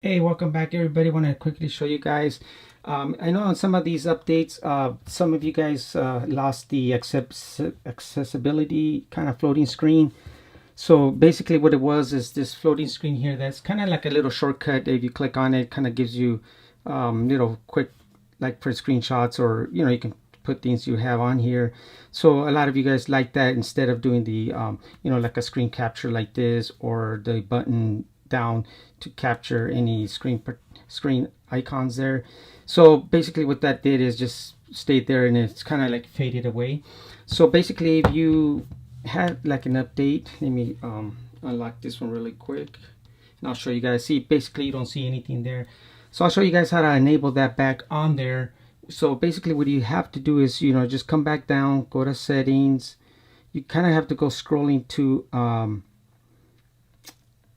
Hey, welcome back everybody. Want to quickly show you guys. I know on some of these updates, some of you guys lost the accessibility kind of floating screen. So basically what it was is this floating screen here that's kind of like a little shortcut. If you click on it, kind of gives you quick, like for screenshots, or you can put things you have on here. So a lot of you guys like that instead of doing the like a screen capture like this, or the button down to capture any screen icons there. So basically what that did is just stayed there, and it's kind of like faded away. So basically if you had like an update, let me unlock this one really quick, and I'll show you guys. See, basically you don't see anything there. So I'll show you guys how to enable that back on there. So basically what you have to do is just come back down, go to settings. You kind of have to go scrolling to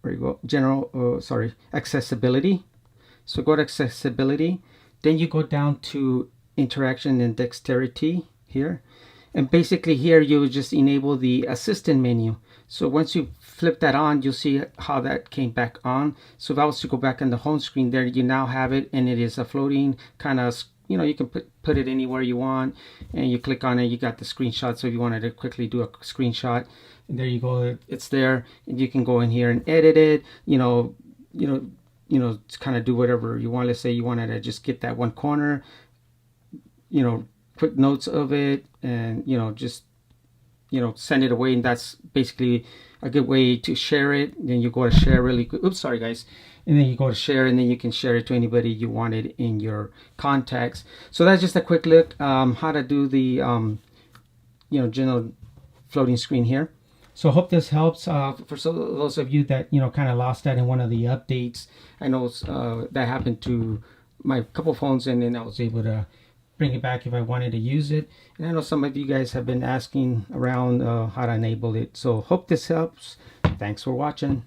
where you go, general, sorry, accessibility. So go to accessibility, then you go down to interaction and dexterity here, and basically here you just enable the assistant menu. So once you flip that on, you'll see how that came back on. So if I was to go back on the home screen there, you now have it, and it is a floating kind of, you can put it anywhere you want, and you click on it, you got the screenshot. So if you wanted to quickly do a screenshot, and there you go, it's there, and you can go in here and edit it, to kind of do whatever you want. Let's say you wanted to just get that one corner, quick notes of it, and just send it away. And that's basically a good way to share it. Then you go to share really quick. Oops, sorry guys. And then you go to share, and then you can share it to anybody you wanted in your contacts. So that's just a quick look how to do the general floating screen here. So I hope this helps for those of you that kind of lost that in one of the updates. I know that happened to my couple phones, and then I was able to bring it back if I wanted to use it. And I know some of you guys have been asking around how to enable it. So hope this helps. Thanks for watching.